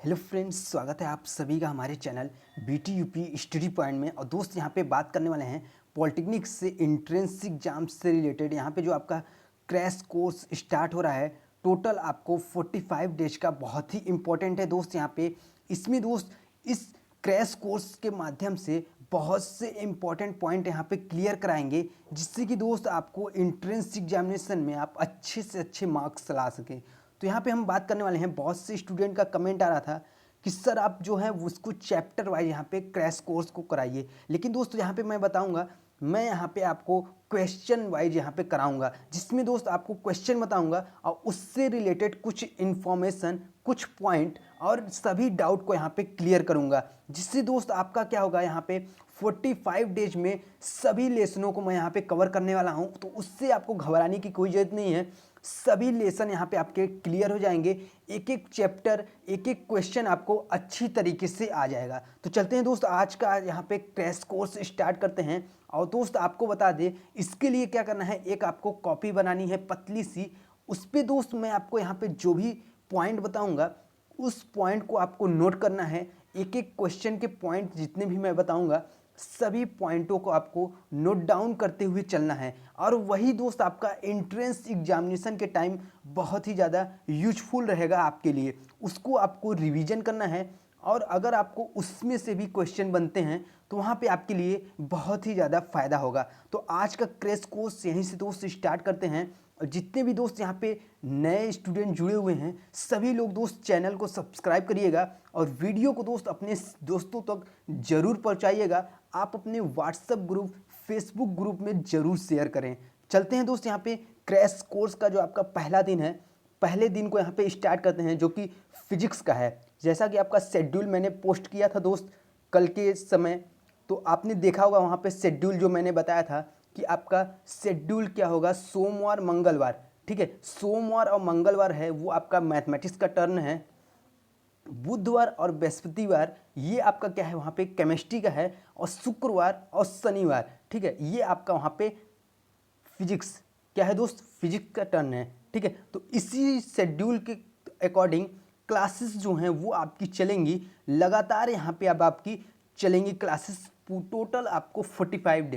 Hello friends, स्वागत है आप सभी का हमारे channel BT UP study point में। और दोस्त यहाँ पे बात करने वाले हैं पॉलिटेक्निक से एंट्रेंस एग्जाम से रिलेटेड। यहाँ पे जो आपका क्रैश कोर्स स्टार्ट हो रहा है, टोटल आपको 45 डेज का, बहुत ही इंपॉर्टेंट है दोस्त। यहाँ पे इसमें दोस्त इस क्रैश कोर्स के माध्यम से बहुत से इंपॉर्टेंट पॉइंट यहाँ पे क्लियर कराएंगे, जिससे कि दोस्त आपको एंट्रेंस एग्जामिनेशन में आप अच्छे से अच्छे मार्क्स ला सकें। तो यहाँ पे हम बात करने वाले हैं, बहुत से स्टूडेंट का कमेंट आ रहा था कि सर आप जो है उसको चैप्टर वाइज यहाँ पे क्रैश कोर्स को कराइए। लेकिन दोस्तों यहाँ पे मैं बताऊँगा, मैं यहाँ पे आपको क्वेश्चन वाइज यहाँ पे कराऊंगा, जिसमें दोस्त आपको क्वेश्चन बताऊंगा और उससे रिलेटेड कुछ इन्फॉर्मेशन, कुछ पॉइंट और सभी डाउट को यहाँ पे क्लियर करूंगा, जिससे दोस्त आपका क्या होगा, यहाँ पे 45 डेज में सभी लेसनों को मैं यहाँ पे कवर करने वाला हूँ। तो उससे आपको घबराने की कोई ज़रूरत नहीं है, सभी लेसन यहाँ पे आपके क्लियर हो जाएंगे। एक एक चैप्टर, एक एक क्वेश्चन आपको अच्छी तरीके से आ जाएगा। तो चलते हैं दोस्त, आज का यहाँ पे क्रैश कोर्स स्टार्ट करते हैं। और दोस्त आपको बता दें, इसके लिए क्या करना है, एक आपको कॉपी बनानी है पतली सी। उस पर दोस्त मैं आपको यहाँ पे जो भी पॉइंट बताऊँगा, उस पॉइंट को आपको नोट करना है। एक एक क्वेश्चन के पॉइंट जितने भी मैं बताऊँगा, सभी पॉइंटों को आपको नोट डाउन करते हुए चलना है। और वही दोस्त आपका एंट्रेंस एग्जामिनेशन के टाइम बहुत ही ज़्यादा यूजफुल रहेगा आपके लिए। उसको आपको रिवीजन करना है, और अगर आपको उसमें से भी क्वेश्चन बनते हैं तो वहाँ पे आपके लिए बहुत ही ज़्यादा फ़ायदा होगा। तो आज का क्रैश कोर्स यहीं से दोस्त स्टार्ट करते हैं। और जितने भी दोस्त यहाँ पे नए स्टूडेंट जुड़े हुए हैं, सभी लोग दोस्त चैनल को सब्सक्राइब करिएगा और वीडियो को दोस्त अपने दोस्तों तक ज़रूर पहुँचाइएगा। आप अपने व्हाट्सएप ग्रुप, फेसबुक ग्रुप में ज़रूर शेयर करें। चलते हैं दोस्त, यहाँ पे क्रैश कोर्स का जो आपका पहला दिन है, पहले दिन को यहाँ पे स्टार्ट करते हैं, जो कि फिजिक्स का है। जैसा कि आपका शेड्यूल मैंने पोस्ट किया था दोस्त कल के समय, तो आपने देखा होगा वहाँ पे शेड्यूल जो मैंने बताया था कि आपका शेड्यूल क्या होगा, सोमवार मंगलवार, ठीक है। सोमवार और मंगलवार है वो आपका मैथमेटिक्स का टर्न है। बुधवार और बृहस्पतिवार ये आपका क्या है, वहाँ पे केमिस्ट्री का है। और शुक्रवार और शनिवार, ठीक है, ये आपका वहाँ पे फिजिक्स क्या है दोस्त, फिजिक्स का टर्न है, ठीक है। तो इसी शेड्यूल के अकॉर्डिंग क्लासेस जो हैं वो आपकी चलेंगी लगातार। यहाँ पे अब आपकी चलेंगी क्लासेस टोटल आपको 45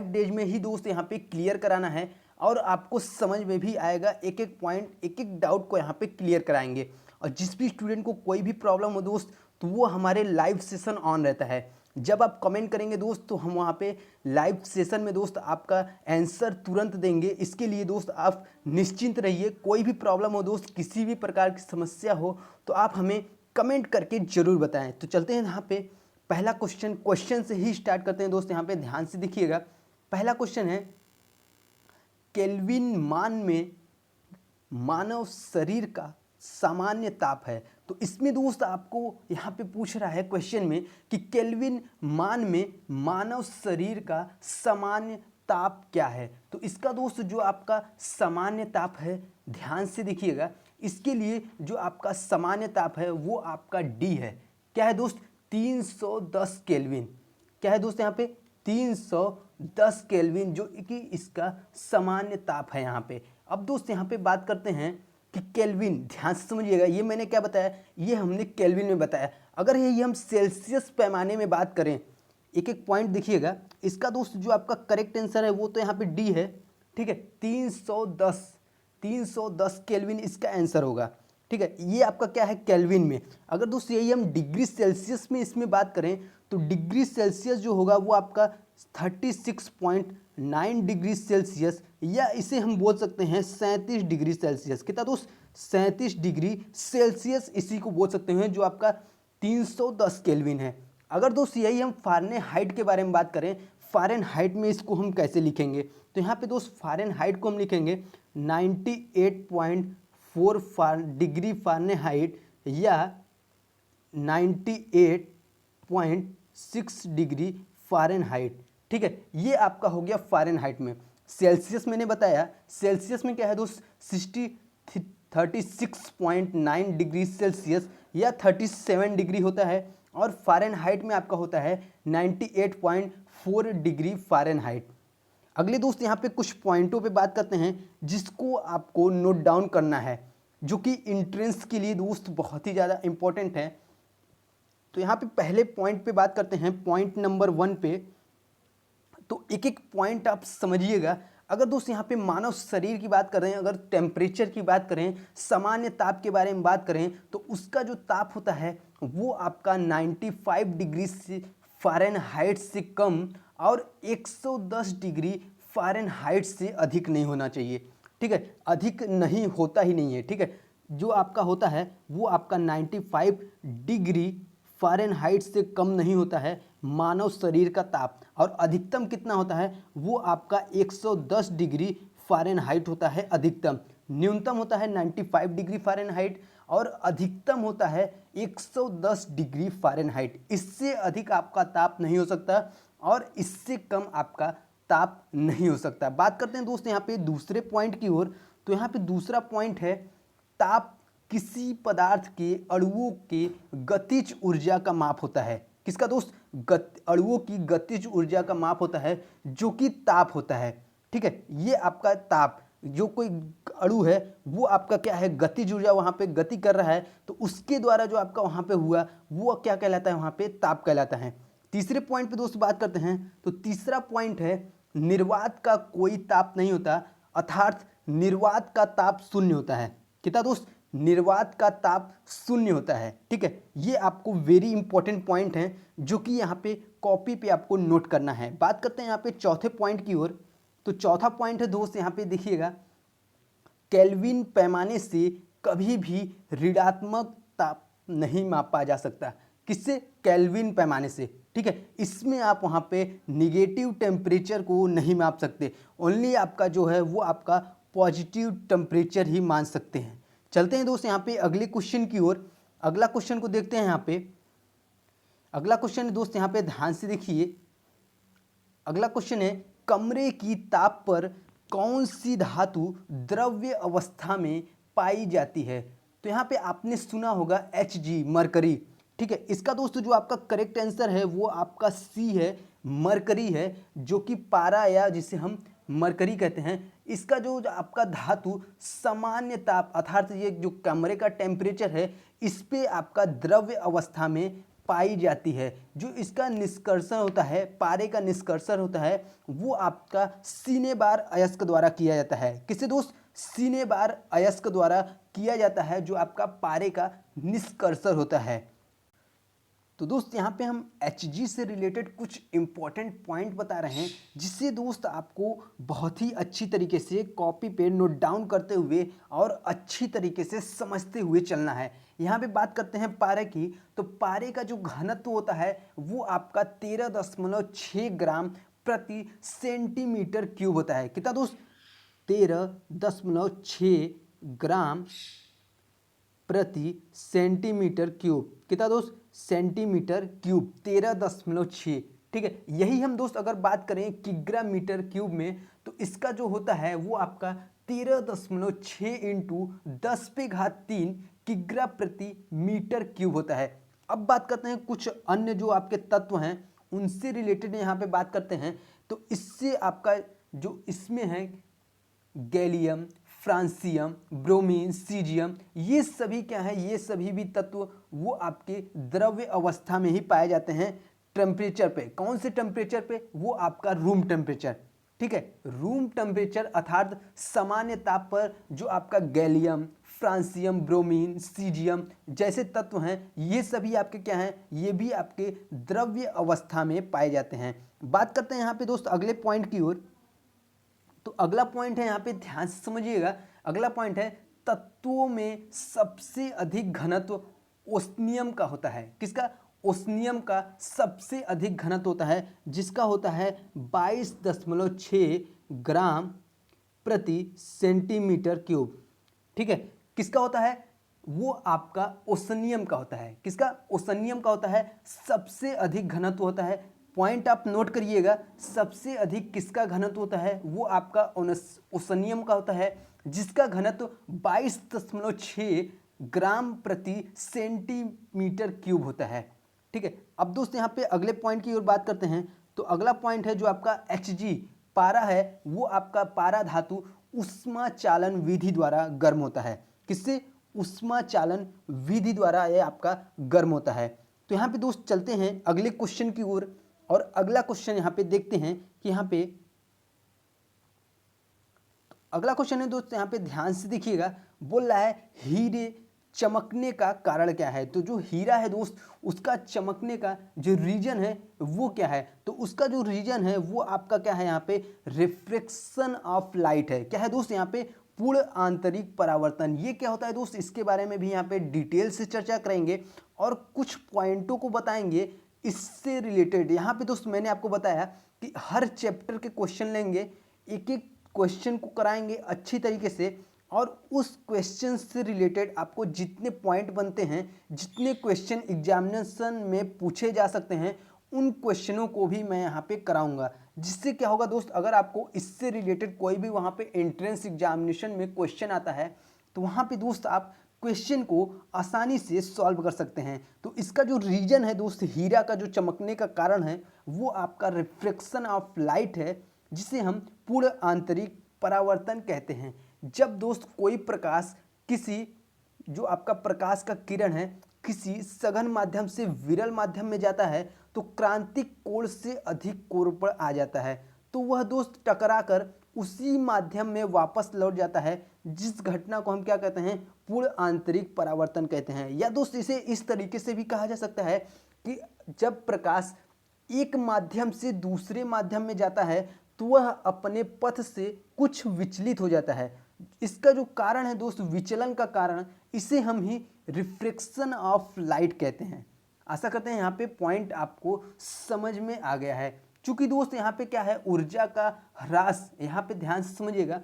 डेज में ही दोस्त यहाँ पे क्लियर कराना है। और आपको समझ में भी आएगा, एक एक पॉइंट, एक एक डाउट को यहाँ पे क्लियर कराएंगे। और जिस भी स्टूडेंट को कोई भी प्रॉब्लम हो दोस्त, तो वो हमारे लाइव सेशन ऑन रहता है। जब आप कमेंट करेंगे दोस्त, तो हम वहाँ पे लाइव सेशन में दोस्त आपका आंसर तुरंत देंगे। इसके लिए दोस्त आप निश्चिंत रहिए। कोई भी प्रॉब्लम हो दोस्त, किसी भी प्रकार की समस्या हो, तो आप हमें कमेंट करके ज़रूर बताएं। तो चलते हैं यहाँ पे पहला क्वेश्चन से ही स्टार्ट करते हैं दोस्त। यहाँ पे ध्यान से देखिएगा, पहला क्वेश्चन है, केल्विन मान में मानव शरीर का सामान्य ताप है। तो इसमें दोस्त आपको यहाँ पे पूछ रहा है क्वेश्चन में कि केल्विन मान में मानव शरीर का सामान्य ताप क्या है। तो इसका दोस्त जो आपका सामान्य ताप है, ध्यान से देखिएगा, इसके लिए जो आपका सामान्य ताप है वो आपका डी है। क्या है दोस्त, 310 केल्विन। क्या है दोस्त, यहाँ पे 310 केल्विन जो कि इसका सामान्य ताप है यहाँ पे। अब दोस्त यहाँ पे बात करते हैं कि केल्विन, ध्यान से समझिएगा, ये मैंने क्या बताया, ये हमने केल्विन में बताया। अगर ये हम सेल्सियस पैमाने में बात करें, एक एक पॉइंट देखिएगा, इसका दोस्त जो आपका करेक्ट आंसर है वो तो यहाँ पे डी है, ठीक है। 310 केल्विन इसका आंसर होगा, ठीक है। ये आपका क्या है, केल्विन में। अगर दोस्त यही हम डिग्री सेल्सियस में इसमें बात करें, तो डिग्री सेल्सियस जो होगा वो आपका 36.9 डिग्री सेल्सियस, या इसे हम बोल सकते हैं 37 डिग्री सेल्सियस। कितना दोस्त, 37 डिग्री सेल्सियस इसी को बोल सकते हैं, जो आपका 310 केल्विन है। अगर दोस्त यही हम फ़ारेनहाइट के बारे में बात करें, फ़ारेनहाइट में इसको हम कैसे लिखेंगे, तो यहाँ पे दोस्त फ़ारेनहाइट को हम लिखेंगे 98.4 डिग्री फ़ारेनहाइट, या 98.6 डिग्री फ़ारेनहाइट, ठीक है। ये आपका हो गया फ़ारेनहाइट में। सेल्सियस मैंने बताया, सेल्सियस में क्या है दोस्त, 36.9 डिग्री सेल्सियस या 37 डिग्री होता है। और फ़ारेनहाइट में आपका होता है 98.4 डिग्री फ़ारेनहाइट। अगले दोस्त यहाँ पे कुछ पॉइंटों पे बात करते हैं, जिसको आपको नोट डाउन करना है। जो कि इंट्रेंस के लिए दोस्त बहुत ही ज़्यादा इंपॉर्टेंट है। तो यहाँ पे पहले पॉइंट पे बात करते हैं, पॉइंट नंबर 1 पे। तो एक एक पॉइंट आप समझिएगा। अगर दोस्त यहाँ पे मानव शरीर की बात कर रहे हैं, अगर टेम्परेचर की बात करें, सामान्य ताप के बारे में बात करें, तो उसका जो ताप होता है वो आपका 95 डिग्री से फ़ारेनहाइट से कम और 110 डिग्री फ़ारेनहाइट से अधिक नहीं होना चाहिए। ठीक है, अधिक नहीं होता ही नहीं है। ठीक है, जो आपका होता है वो आपका 95 डिग्री फ़ारेनहाइट से कम नहीं होता है मानव शरीर का ताप, और अधिकतम कितना होता है वो आपका 110 डिग्री फ़ारेनहाइट होता है अधिकतम। न्यूनतम होता है 95 डिग्री फ़ारेनहाइट और अधिकतम होता है 110 डिग्री फ़ारेनहाइट। इससे अधिक आपका ताप नहीं हो सकता और इससे कम आपका ताप नहीं हो सकता। बात करते हैं दोस्त यहाँ पे दूसरे पॉइंट की ओर। तो यहाँ पे दूसरा पॉइंट है, ताप किसी पदार्थ के अणुओं के गतिज ऊर्जा का माप होता है। किसका दोस्त? अणुओं की गतिज ऊर्जा का माप होता है, जो कि ताप होता है। ठीक है, ये आपका ताप, जो कोई अणु है वो आपका क्या है, गतिज ऊर्जा वहाँ पे गति कर रहा है, तो उसके द्वारा जो आपका वहाँ पे हुआ वो क्या कहलाता है, वहाँ पे ताप कहलाता है। तीसरे पॉइंट पे दोस्त बात करते हैं। तो तीसरा पॉइंट है, निर्वात का कोई ताप नहीं होता, अर्थात निर्वात का ताप शून्य होता है। कितना दोस्त? निर्वात का ताप शून्य होता है। ठीक है, ये आपको वेरी इंपॉर्टेंट पॉइंट है, जो कि यहाँ पे कॉपी पे आपको नोट करना है। बात करते हैं यहाँ पे चौथे पॉइंट की ओर। तो चौथा पॉइंट है दोस्त, यहाँ पे देखिएगा, केल्विन पैमाने से कभी भी ऋणात्मक ताप नहीं मापा जा सकता। किससे? केल्विन पैमाने से। ठीक है, इसमें आप वहाँ पे निगेटिव टेम्परेचर को नहीं माप सकते, ओनली आपका जो है वो आपका पॉजिटिव टेम्परेचर ही मान सकते हैं। चलते हैं दोस्त यहाँ पे अगले क्वेश्चन की ओर। अगला क्वेश्चन को देखते हैं यहाँ पे। अगला क्वेश्चन है दोस्त, यहाँ पे ध्यान से देखिए। अगला क्वेश्चन है, कमरे की ताप पर कौन सी धातु द्रव्य अवस्था में पाई जाती है? तो यहाँ पे आपने सुना होगा Hg, मरकरी। ठीक है, इसका दोस्त जो आपका करेक्ट आंसर है वो आपका सी है, मरकरी है, जो कि पारा या जिसे हम मरकरी कहते हैं। इसका जो आपका धातु सामान्य ताप, अर्थात ये जो कमरे का टेम्परेचर है, इस पे आपका द्रव्य अवस्था में पाई जाती है। जो इसका निष्कर्षण होता है, पारे का निष्कर्षण होता है, वो आपका सीने बार अयस्क द्वारा किया जाता है। किससे दोस्त? सीने बार अयस्क द्वारा किया जाता है, जो आपका पारे का निष्कर्षण होता है। तो दोस्त यहाँ पे हम Hg से रिलेटेड कुछ इंपॉर्टेंट पॉइंट बता रहे हैं, जिससे दोस्त आपको बहुत ही अच्छी तरीके से कॉपी पे नोट डाउन करते हुए और अच्छी तरीके से समझते हुए चलना है। यहाँ पे बात करते हैं पारे की। तो पारे का जो घनत्व होता है वो आपका 13.6 ग्राम प्रति सेंटीमीटर क्यूब होता है। कितना दोस्त? 13.6 ग्राम प्रति सेंटीमीटर क्यूब। कितना दोस्त? Centimetre cube 13.6। ठीक है, यही हम दोस्त अगर बात करें किग्रा मीटर क्यूब में, तो इसका जो होता है वो आपका 13.6 इंटू 10⁻³ किग्रा प्रति मीटर क्यूब होता है। अब बात करते हैं कुछ अन्य जो आपके तत्व हैं उनसे रिलेटेड यहाँ पे बात करते हैं। तो इससे आपका जो इसमें है गैलियम, फ्रांसियम, ब्रोमीन, सीजियम, ये सभी क्या है, ये सभी भी तत्व वो आपके द्रव्य अवस्था में ही पाए जाते हैं टेम्परेचर पे। कौन से टेम्परेचर पे? वो आपका रूम टेम्परेचर। ठीक है, रूम टेम्परेचर अर्थात सामान्य ताप पर जो आपका गैलियम, फ्रांसियम, ब्रोमीन, सीजियम जैसे तत्व हैं, ये सभी आपके क्या हैं, ये भी आपके द्रव्य अवस्था में पाए जाते हैं। बात करते हैं यहाँ पे दोस्त अगले पॉइंट की ओर। तो अगला पॉइंट है, यहाँ पे ध्यान से समझिएगा। अगला पॉइंट है, तत्वों में सबसे अधिक घनत्व ओस्मियम का होता है। किसका? ओस्मियम का सबसे अधिक घनत्व होता है, जिसका होता है 22.6 ग्राम प्रति सेंटीमीटर क्यूब। ठीक है, किसका होता है? वो आपका ओस्मियम का होता है। किसका? ओस्मियम का होता है, सबसे अधिक घनत्व होता है। पॉइंट आप नोट करिएगा, सबसे अधिक किसका घनत्व होता है? वो आपका ओस्मियम का होता है, जिसका घनत्व 22.6 ग्राम प्रति सेंटीमीटर क्यूब होता है। ठीक है, अब दोस्त यहाँ पे अगले पॉइंट की ओर बात करते हैं। तो अगला पॉइंट है जो आपका Hg पारा है, वो आपका पारा धातु ऊष्मा चालन विधि द्वारा गर्म होता है। किससे? ऊष्मा चालन विधि द्वारा यह आपका गर्म होता है। तो यहाँ पे दोस्त चलते हैं अगले क्वेश्चन की ओर, और अगला क्वेश्चन यहाँ पे देखते हैं कि यहाँ पे अगला क्वेश्चन है दोस्त, यहाँ पे ध्यान से देखिएगा। बोल रहा है हीरे चमकने का कारण क्या है। तो जो हीरा है दोस्त, उसका चमकने का जो रीजन है वो क्या है। तो उसका जो रीजन है वो आपका क्या है, यहाँ पे रिफ्लेक्शन ऑफ लाइट है। क्या है दोस्त, यहाँ पे पूर्ण आंतरिक परावर्तन। ये क्या होता है दोस्त, इसके बारे में भी यहाँ पे डिटेल से चर्चा करेंगे और कुछ पॉइंटों को बताएंगे इससे रिलेटेड। यहाँ पे दोस्त मैंने आपको बताया कि हर चैप्टर के क्वेश्चन लेंगे, एक एक क्वेश्चन को कराएंगे अच्छी तरीके से, और उस क्वेश्चन से रिलेटेड आपको जितने पॉइंट बनते हैं, जितने क्वेश्चन एग्जामिनेशन में पूछे जा सकते हैं, उन क्वेश्चनों को भी मैं यहाँ पे कराऊंगा। जिससे क्या होगा दोस्त, अगर आपको इससे रिलेटेड कोई भी वहाँ पे एंट्रेंस एग्जामिनेशन में क्वेश्चन आता है तो वहाँ पे दोस्त आप क्वेश्चन को आसानी से सॉल्व कर सकते हैं। तो इसका जो रीजन है दोस्त, हीरा का जो चमकने का कारण है वो आपका रिफ्लेक्शन ऑफ लाइट है, जिसे हम पूर्ण आंतरिक परावर्तन कहते हैं। जब दोस्त कोई प्रकाश किसी जो आपका प्रकाश का किरण है किसी सघन माध्यम से विरल माध्यम में जाता है तो क्रांतिक कोण से अधिक कोण पर आ जाता है, तो वह दोस्त टकराकर उसी माध्यम में वापस लौट जाता है, जिस घटना को हम क्या कहते हैं, पूर्ण आंतरिक परावर्तन कहते हैं। या दोस्त इसे इस तरीके से भी कहा जा सकता है कि जब प्रकाश एक माध्यम से दूसरे माध्यम में जाता है तो वह अपने पथ से कुछ विचलित हो जाता है। इसका जो कारण है दोस्त, विचलन का कारण, इसे हम ही रिफ्लेक्शन ऑफ लाइट कहते हैं। आशा करते हैं यहाँ पे पॉइंट आपको समझ में आ गया है। चूंकि दोस्त यहाँ पे क्या है, ऊर्जा का ह्रास, यहाँ पे ध्यान से समझिएगा।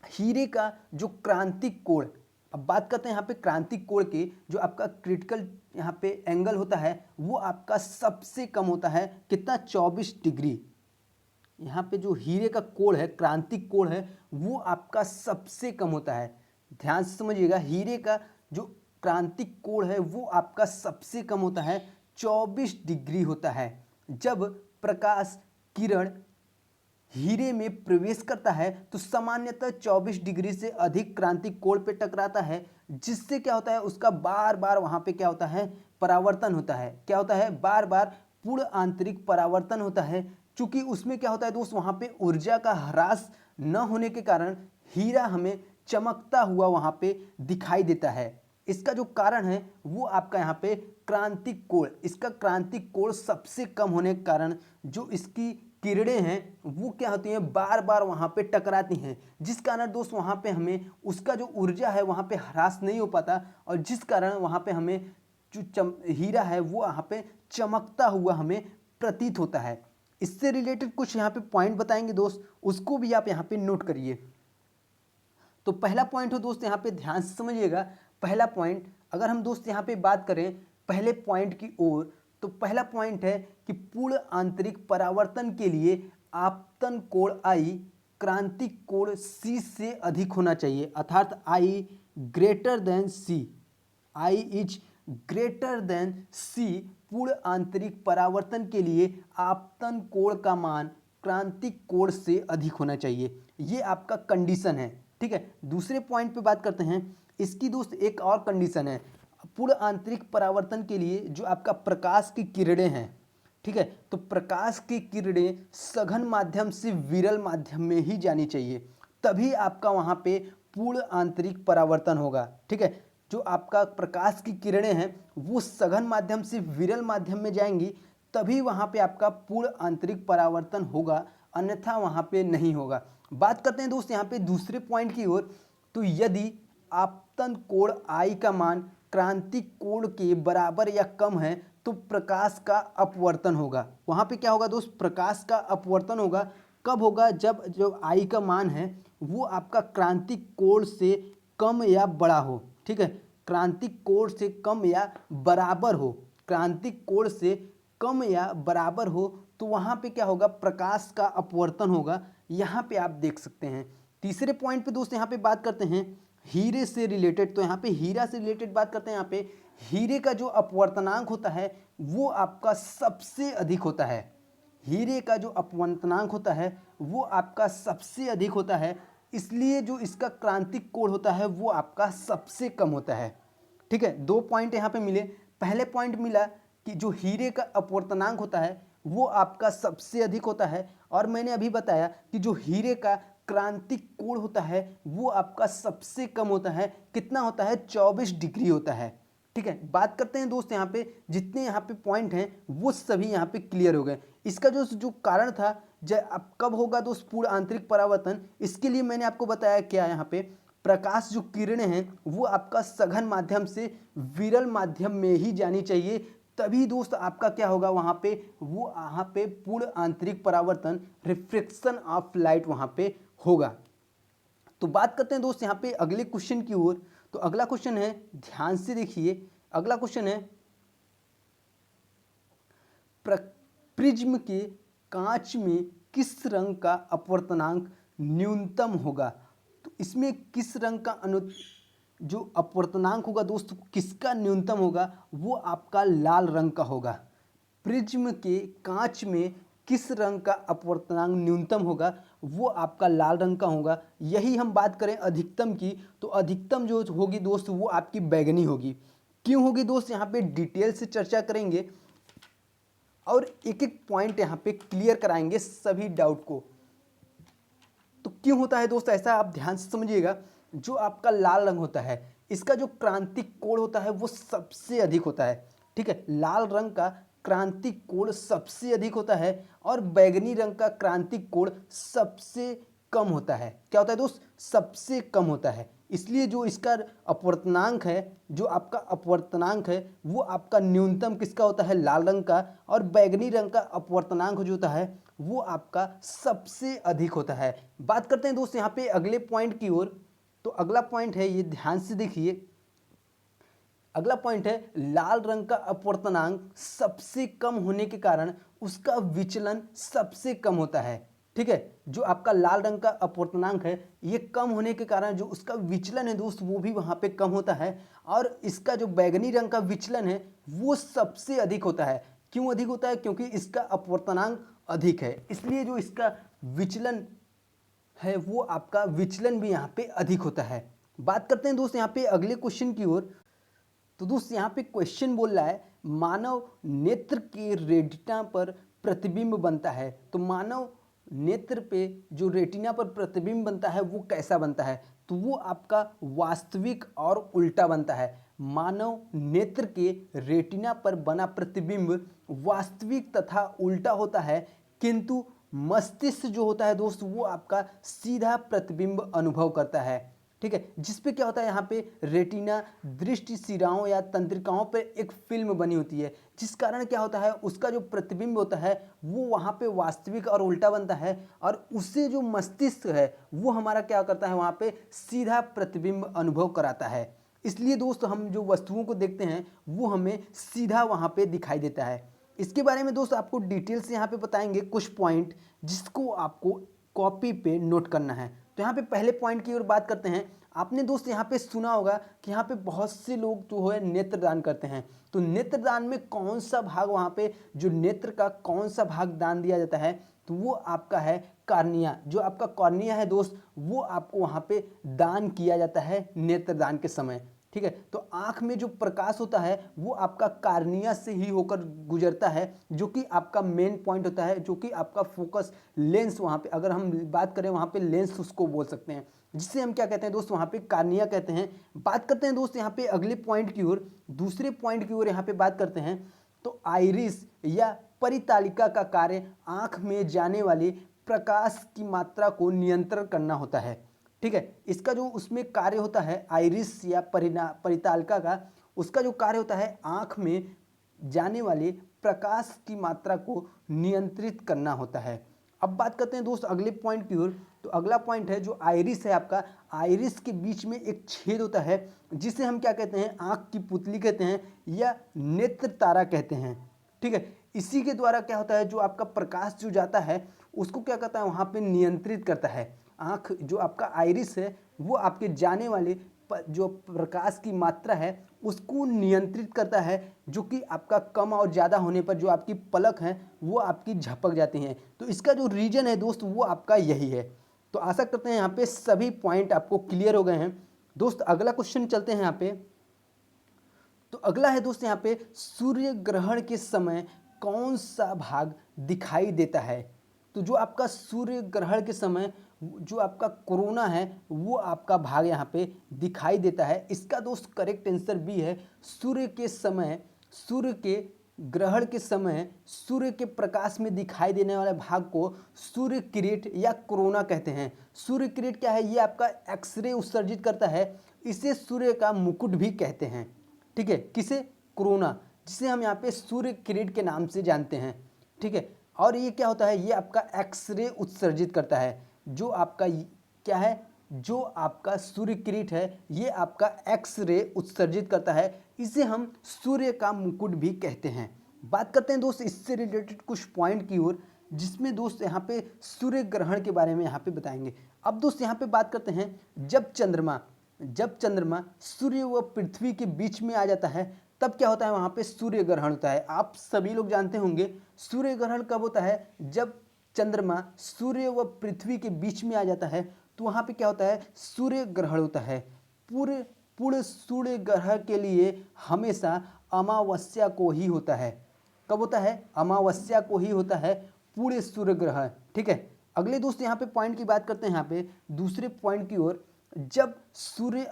हीरे का जो क्रांतिक कोण, अब बात करते हैं यहाँ पे क्रांतिक कोण के, जो आपका क्रिटिकल यहाँ पे एंगल होता है वो आपका सबसे कम होता है, कितना, 24 डिग्री। यहाँ पे जो हीरे का कोण है, क्रांतिक कोण है, वो आपका सबसे कम होता है। ध्यान से समझिएगा, हीरे का जो क्रांतिक कोण है वो आपका सबसे कम होता है, 24 डिग्री होता है। जब प्रकाश किरण हीरे में प्रवेश करता है तो सामान्यतः 24 डिग्री से अधिक क्रांतिक कोण पे टकराता है, जिससे क्या होता है, उसका बार बार वहाँ पे क्या होता है, परावर्तन होता है। क्या होता है, बार बार पूर्ण आंतरिक परावर्तन होता है। चूंकि उसमें क्या होता है दोस्त, वहाँ पे ऊर्जा का ह्रास न होने के कारण हीरा हमें चमकता हुआ वहाँ पे दिखाई देता है। इसका जो कारण है वो आपका यहाँ पे क्रांतिक कोण, इसका क्रांतिक कोण सबसे कम होने के कारण जो इसकी किरणें हैं वो क्या होती हैं, बार बार वहाँ पे टकराती हैं, जिस कारण दोस्त वहाँ पे हमें उसका जो ऊर्जा है वहाँ पे ह्रास नहीं हो पाता, और जिस कारण वहाँ पे हमें जो हीरा है वो यहाँ पे चमकता हुआ हमें प्रतीत होता है। इससे रिलेटेड कुछ यहाँ पे पॉइंट बताएंगे दोस्त, उसको भी आप यहाँ पे नोट करिए। तो पहला पॉइंट हो दोस्त, यहाँ पे ध्यान से समझिएगा। पहला पॉइंट, अगर हम दोस्त यहाँ पे बात करें पहले पॉइंट की ओर, तो पहला पॉइंट है कि पूर्ण आंतरिक परावर्तन के लिए आपतन कोण आई क्रांतिक कोण सी से अधिक होना चाहिए, अर्थात i greater than c, i is greater than c. पूर्ण आंतरिक परावर्तन के लिए आपतन कोण का मान क्रांतिक कोण से अधिक होना चाहिए, ये आपका कंडीशन है। ठीक है, दूसरे पॉइंट पे बात करते हैं। इसकी दोस्त एक और कंडीशन है, पूर्ण आंतरिक परावर्तन के लिए जो आपका प्रकाश की किरणें हैं, ठीक है, तो प्रकाश की किरणें सघन माध्यम से विरल माध्यम में ही जानी चाहिए, तभी आपका वहाँ पे पूर्ण आंतरिक परावर्तन होगा। ठीक है, जो आपका प्रकाश की किरणें हैं वो सघन माध्यम से विरल माध्यम में जाएंगी, तभी वहाँ पे आपका पूर्ण आंतरिक परावर्तन होगा, अन्यथा वहाँ पे नहीं होगा। बात करते हैं दोस्त यहाँ पे दूसरे पॉइंट की ओर। तो यदि आपतन कोण आई का मान क्रांतिक कोण के बराबर या कम है तो प्रकाश का अपवर्तन होगा। वहाँ पे क्या होगा दोस्त, प्रकाश का अपवर्तन होगा। कब होगा, जब जो आई का मान है वो आपका क्रांतिक कोण से कम या बड़ा हो। ठीक है, क्रांतिक कोण से कम या बराबर हो, क्रांतिक कोण से कम या बराबर हो तो वहाँ पे क्या होगा, प्रकाश का अपवर्तन होगा। यहाँ पे आप देख सकते हैं। तीसरे पॉइंट पे दोस्त यहाँ पे बात करते हैं हीरे से रिलेटेड। तो यहाँ पे हीरा से रिलेटेड बात करते हैं। यहाँ पे हीरे का जो अपवर्तनांक होता है वो आपका सबसे अधिक होता है, हीरे का जो अपवर्तनांक होता है वो आपका सबसे अधिक होता है। इसलिए जो इसका क्रांतिक कोण होता है वो आपका सबसे कम होता है। ठीक है, 2 पॉइंट यहाँ पे मिले। पहले पॉइंट मिला कि जो हीरे का अपवर्तनांक होता है वो आपका सबसे अधिक होता है, और मैंने अभी बताया कि जो हीरे का क्रांतिक कोण होता है वो आपका सबसे कम होता है। कितना होता है? 24 डिग्री होता है। ठीक है, बात करते हैं दोस्त, यहाँ पे जितने यहाँ पे पॉइंट हैं वो सभी यहाँ पे क्लियर हो गए। इसका जो जो कारण था, अब कब होगा दोस्त पूर्ण आंतरिक परावर्तन, इसके लिए मैंने आपको बताया क्या यहाँ पे प्रकाश जो किरणें हैं वो आपका सघन माध्यम से विरल माध्यम में ही जानी चाहिए, तभी दोस्त आपका क्या होगा वहाँ पे, वो यहाँ पे पूर्ण आंतरिक परावर्तन, रिफ्लेक्शन ऑफ लाइट वहाँ पे होगा। तो बात करते हैं दोस्त यहाँ पे अगले क्वेश्चन की ओर। तो अगला क्वेश्चन है, ध्यान से देखिए, अगला क्वेश्चन है प्रिज्म के कांच में किस रंग का अपवर्तनांक न्यूनतम होगा। तो इसमें किस रंग का जो अपवर्तनांक होगा दोस्त किसका न्यूनतम होगा, वो आपका लाल रंग का होगा। प्रिज्म के कांच में किस रंग का अपवर्तनांक न्यूनतम होगा, वो आपका लाल रंग का होगा। यही हम बात करें अधिकतम की, तो अधिकतम जो होगी दोस्त वो आपकी बैगनी होगी। क्यों होगी दोस्त, यहाँ पे डिटेल से चर्चा करेंगे और एक एक पॉइंट यहाँ पे क्लियर कराएंगे सभी डाउट को। तो क्यों होता है दोस्त ऐसा, आप ध्यान से समझिएगा। जो आपका लाल रंग होता है इसका जो क्रांतिक कोण होता है वो सबसे अधिक होता है। ठीक है, लाल रंग का क्रांतिक कोण सबसे अधिक होता है और बैगनी रंग का क्रांतिक कोण सबसे कम होता है। क्या होता है दोस्त? सबसे कम होता है। इसलिए जो इसका अपवर्तनांक है, जो आपका अपवर्तनांक है वो आपका न्यूनतम किसका होता है? लाल रंग का, और बैगनी रंग का अपवर्तनांक जो होता है वो आपका सबसे अधिक होता है। बात करते हैं दोस्त यहाँ पे अगले पॉइंट की ओर। तो अगला पॉइंट है, ये ध्यान से देखिए, अगला पॉइंट है लाल रंग का अपवर्तनांक सबसे कम होने के कारण उसका विचलन सबसे कम होता है। ठीक है, जो आपका लाल रंग का अपवर्तनांक है ये कम होने के कारण जो उसका विचलन है दोस्त वो भी वहाँ पे कम होता है, और इसका जो बैगनी रंग का विचलन है वो सबसे अधिक होता है। क्यों अधिक होता है? क्योंकि इसका अपवर्तनांक अधिक है, इसलिए जो इसका विचलन है वो आपका विचलन भी यहाँ पे अधिक होता है। बात करते हैं दोस्त यहाँ पे अगले क्वेश्चन की ओर। तो दोस्त यहाँ पे क्वेश्चन बोल रहा है मानव नेत्र के रेटिना पर प्रतिबिंब बनता है। तो मानव नेत्र पे जो रेटिना पर प्रतिबिंब बनता है वो कैसा बनता है? तो वो आपका वास्तविक और उल्टा बनता है। मानव नेत्र के रेटिना पर बना प्रतिबिंब वास्तविक तथा उल्टा होता है, किंतु मस्तिष्क जो होता है दोस्त वो आपका सीधा प्रतिबिंब अनुभव करता है। ठीक है, जिसपे क्या होता है यहाँ पे रेटिना दृष्टि शिराओं या तंत्रिकाओं पे एक फिल्म बनी होती है, जिस कारण क्या होता है उसका जो प्रतिबिंब होता है वो वहाँ पे वास्तविक और उल्टा बनता है, और उससे जो मस्तिष्क है वो हमारा क्या करता है वहाँ पे सीधा प्रतिबिंब अनुभव कराता है। इसलिए दोस्त हम जो वस्तुओं को देखते हैं वो हमें सीधा वहाँ पे दिखाई देता है। इसके बारे में दोस्त आपको डिटेल से यहाँ पे बताएंगे कुछ पॉइंट जिसको आपको कॉपी पे नोट करना है। तो यहाँ पे पहले पॉइंट की ओर बात करते हैं। आपने दोस्त यहाँ पे सुना होगा कि यहाँ पे बहुत से लोग जो है नेत्रदान करते हैं। तो नेत्रदान में कौन सा भाग, वहाँ पे जो नेत्र का कौन सा भाग दान दिया जाता है? तो वो आपका है कॉर्निया। जो आपका कॉर्निया है दोस्त वो आपको वहाँ पे दान किया जाता है नेत्रदान के समय। ठीक है, तो आँख में जो प्रकाश होता है वो आपका कार्निया से ही होकर गुजरता है, जो कि आपका मेन पॉइंट होता है, जो कि आपका फोकस लेंस, वहाँ पे अगर हम बात करें वहाँ पे लेंस उसको बोल सकते हैं, जिससे हम क्या कहते हैं दोस्त वहाँ पे कार्निया कहते हैं। बात करते हैं दोस्त यहाँ पे अगले पॉइंट की ओर, दूसरे पॉइंट की ओर यहाँ पे बात करते हैं। तो आइरिस या परितालिका का कार्य आँख में जाने वाले प्रकाश की मात्रा को नियंत्रण करना होता है। ठीक है, इसका जो उसमें कार्य होता है आइरिस या परितालिका का, उसका जो कार्य होता है आँख में जाने वाले प्रकाश की मात्रा को नियंत्रित करना होता है। अब बात करते हैं दोस्त अगले पॉइंट की ओर। तो अगला पॉइंट है जो आइरिस है आपका, आइरिस के बीच में एक छेद होता है जिसे हम क्या कहते हैं? आँख की पुतली कहते हैं या नेत्र तारा कहते हैं। ठीक है, इसी के द्वारा क्या होता है जो आपका प्रकाश जो जाता है उसको क्या करता है वहाँ पे नियंत्रित करता है। आँख जो आपका आइरिस है वो आपके जाने वाले जो प्रकाश की मात्रा है उसको नियंत्रित करता है, जो कि आपका कम और ज़्यादा होने पर जो आपकी पलक हैं वो आपकी झपक जाती हैं। तो इसका जो रीजन है दोस्त वो आपका यही है। तो आशा करते हैं यहाँ पे सभी पॉइंट आपको क्लियर हो गए हैं। दोस्त अगला क्वेश्चन चलते हैं यहाँ पे। तो अगला है दोस्त यहाँ पे, सूर्य ग्रहण के समय कौन सा भाग दिखाई देता है? तो जो आपका सूर्य ग्रहण के समय जो आपका कोरोना है वो आपका भाग यहाँ पे दिखाई देता है। इसका दोस्त करेक्ट आंसर बी है। सूर्य के समय, सूर्य के ग्रहण के समय सूर्य के प्रकाश में दिखाई देने वाले भाग को सूर्य किरीट या कोरोना कहते हैं। सूर्य किरीट क्या है? ये आपका एक्सरे उत्सर्जित करता है, इसे सूर्य का मुकुट भी कहते हैं। ठीक है, किसे? कोरोना, जिसे हम यहाँ पे सूर्य किरीट के नाम से जानते हैं। ठीक है, और ये क्या होता है? ये आपका एक्सरे उत्सर्जित करता है। जो आपका क्या है? जो आपका सूर्य किरीट है ये आपका एक्सरे उत्सर्जित करता है, इसे हम सूर्य का मुकुट भी कहते हैं। बात करते हैं दोस्त इससे रिलेटेड कुछ पॉइंट की ओर, जिसमें दोस्त यहाँ पे सूर्य ग्रहण के बारे में यहाँ पे बताएंगे। अब दोस्त यहाँ पे बात करते हैं, जब चंद्रमा सूर्य व पृथ्वी के बीच में आ जाता है तब क्या होता है? वहाँ पे सूर्य ग्रहण होता है। आप सभी लोग जानते होंगे सूर्य ग्रहण कब होता है? जब चंद्रमा सूर्य व पृथ्वी के बीच में आ जाता है तो वहाँ पे क्या होता है? सूर्य ग्रहण होता है। पूर्ण सूर्य ग्रहण के लिए हमेशा अमावस्या को ही होता है। कब होता है? अमावस्या को ही होता है पूरे सूर्य ग्रहण। ठीक है, अगले दोस्त यहाँ पे पॉइंट की बात करते हैं। यहाँ पे दूसरे पॉइंट की ओर, जब सूर्य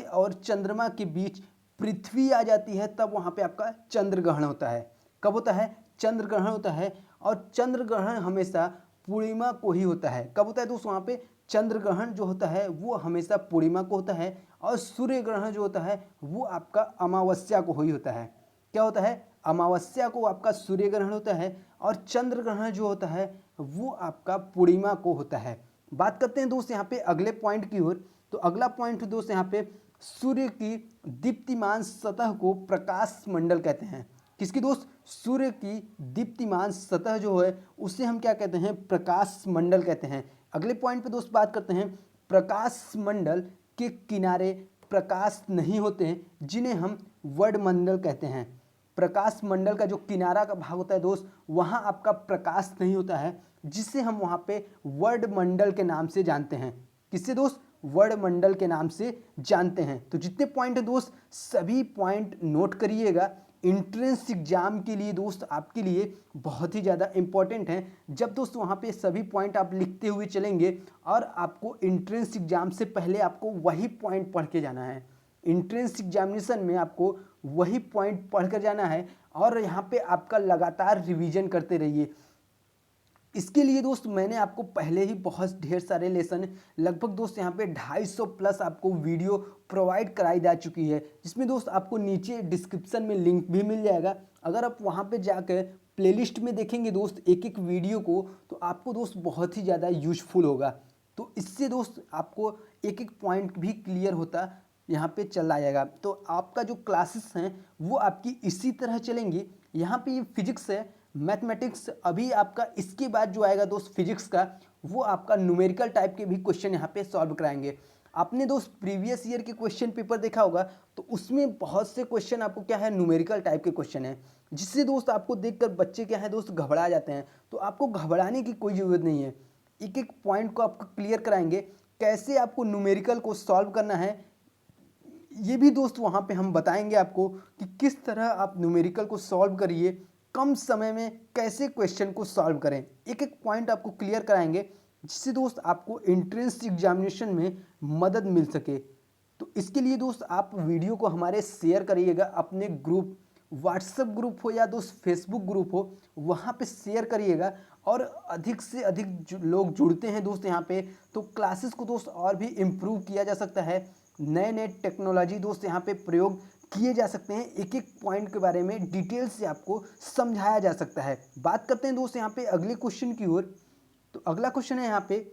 और चंद्रमा के बीच पृथ्वी आ जाती है तब वहाँ पे आपका चंद्र ग्रहण होता है। कब होता है? चंद्र ग्रहण होता है, और चंद्र ग्रहण हमेशा पूर्णिमा को ही होता है। कब होता है दोस्तों? वहाँ पे चंद्र ग्रहण जो होता है वो हमेशा पूर्णिमा को होता है, और सूर्य ग्रहण जो होता है वो आपका अमावस्या को ही होता है। क्या होता है? अमावस्या को आपका सूर्य ग्रहण होता है, और चंद्र ग्रहण जो होता है वो आपका पूर्णिमा को होता है। बात करते हैं दोस्त यहाँ पे अगले पॉइंट की ओर। तो अगला पॉइंट दोस्त यहाँ पे, सूर्य की दीप्तिमान सतह को प्रकाश मंडल कहते हैं। किसकी दोस्त? सूर्य की दीप्तिमान सतह जो है उसे हम क्या कहते हैं? प्रकाश मंडल कहते हैं। अगले पॉइंट पे दोस्त बात करते हैं, प्रकाश मंडल के किनारे प्रकाश नहीं होते हैं, जिन्हें हम वर्णमंडल कहते हैं। प्रकाश मंडल का जो किनारा का भाग होता है दोस्त, वहाँ आपका प्रकाश नहीं होता है, जिसे हम वहाँ पे वर्णमंडल के नाम से जानते हैं। किससे दोस्त? वर्णमंडल के नाम से जानते हैं। तो जितने पॉइंट हैं दोस्त सभी पॉइंट नोट करिएगा। इंट्रेंस एग्जाम के लिए दोस्त आपके लिए बहुत ही ज़्यादा इंपॉर्टेंट है। जब दोस्त वहाँ पे सभी पॉइंट आप लिखते हुए चलेंगे, और आपको इंट्रेंस एग्जाम से पहले आपको वही पॉइंट पढ़ के जाना है। इंट्रेंस एग्जामिनेशन में आपको वही पॉइंट पढ़ कर जाना है, और यहाँ पे आपका लगातार रिवीजन करते रहिए। इसके लिए दोस्त मैंने आपको पहले ही बहुत ढेर सारे लेसन, लगभग दोस्त यहाँ पे 250 प्लस आपको वीडियो प्रोवाइड कराई जा चुकी है, जिसमें दोस्त आपको नीचे डिस्क्रिप्शन में लिंक भी मिल जाएगा। अगर आप वहाँ पे जाकर प्लेलिस्ट में देखेंगे दोस्त एक एक वीडियो को, तो आपको दोस्त बहुत ही ज़्यादा यूजफुल होगा। तो इससे दोस्त आपको एक एक पॉइंट भी क्लियर होता यहाँ पे चला जाएगा। तो आपका जो क्लासेस हैं वो आपकी इसी तरह चलेंगी। यहाँ पे ये फिजिक्स है, मैथमेटिक्स, अभी आपका इसके बाद जो आएगा दोस्त फिजिक्स का, वो आपका न्यूमेरिकल टाइप के भी क्वेश्चन यहाँ पे सॉल्व कराएंगे। आपने दोस्त प्रीवियस ईयर के क्वेश्चन पेपर देखा होगा, तो उसमें बहुत से क्वेश्चन आपको क्या है, न्यूमेरिकल टाइप के क्वेश्चन है, जिससे दोस्त आपको देखकर बच्चे क्या है दोस्त घबरा जाते हैं। तो आपको घबराने की कोई ज़रूरत नहीं है। एक एक पॉइंट को आपको क्लियर कराएंगे, कैसे आपको न्यूमेरिकल को सॉल्व करना है ये भी दोस्त वहाँ पे हम बताएंगे आपको, कि किस तरह आप न्यूमेरिकल को सॉल्व करिए, कम समय में कैसे क्वेश्चन को सॉल्व करें। एक एक पॉइंट आपको क्लियर कराएंगे, जिससे दोस्त आपको एंट्रेंस एग्जामिनेशन में मदद मिल सके। तो इसके लिए दोस्त आप वीडियो को हमारे शेयर करिएगा, अपने ग्रुप, व्हाट्सएप ग्रुप हो या दोस्त फेसबुक ग्रुप हो, वहाँ पे शेयर करिएगा। और अधिक से अधिक लोग जुड़ते हैं दोस्त यहाँ पे, तो क्लासेस को दोस्त और भी इम्प्रूव किया जा सकता है। नए नए टेक्नोलॉजी दोस्त यहाँ पे प्रयोग किए जा सकते हैं। एक एक पॉइंट के बारे में डिटेल से आपको समझाया जा सकता है। बात करते हैं दोस्त यहाँ पे अगले क्वेश्चन की ओर। तो अगला क्वेश्चन है यहाँ पे,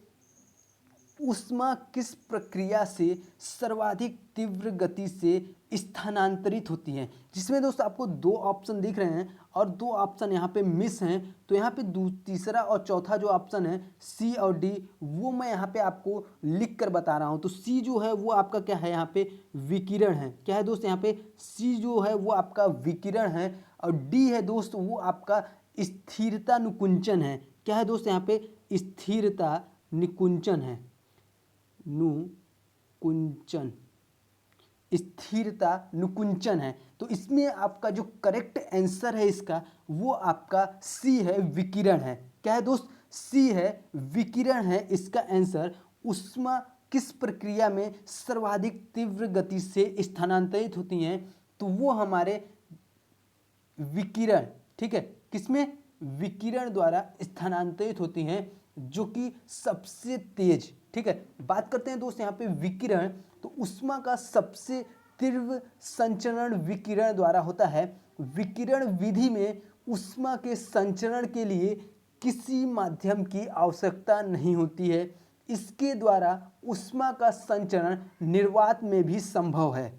ऊष्मा किस प्रक्रिया से सर्वाधिक तीव्र गति से स्थानांतरित होती है? जिसमें दोस्त आपको दो ऑप्शन दिख रहे हैं, और दो ऑप्शन यहाँ पे मिस हैं। तो यहाँ पे तीसरा और चौथा जो ऑप्शन है सी और डी, वो मैं यहाँ पे आपको लिख कर बता रहा हूँ। तो सी जो है वो आपका क्या है, यहाँ पे विकिरण है। क्या है दोस्त? यहाँ पे सी जो है वो आपका विकिरण है, और डी है दोस्त वो आपका स्थिरता नुकुंचन है। क्या है दोस्त, यहाँ पे स्थिरता निकुंचन है, नुकुंचन, स्थिरता नुकुंचन है। तो इसमें आपका जो करेक्ट आंसर है इसका वो आपका सी है, विकिरण है। क्या है दोस्त, सी है, विकिरण है इसका आंसर। ऊष्मा किस प्रक्रिया में सर्वाधिक तीव्र गति से स्थानांतरित होती हैं, तो वो हमारे विकिरण, ठीक है, किसमें, विकिरण द्वारा स्थानांतरित होती हैं, जो कि सबसे तेज, ठीक है। बात करते हैं दोस्त यहाँ पे विकिरण, तो ऊष्मा का सबसे तीव्र संचरण विकिरण द्वारा होता है। विकिरण विधि में ऊष्मा के संचरण के लिए किसी माध्यम की आवश्यकता नहीं होती है। इसके द्वारा ऊष्मा का संचरण निर्वात में भी संभव है।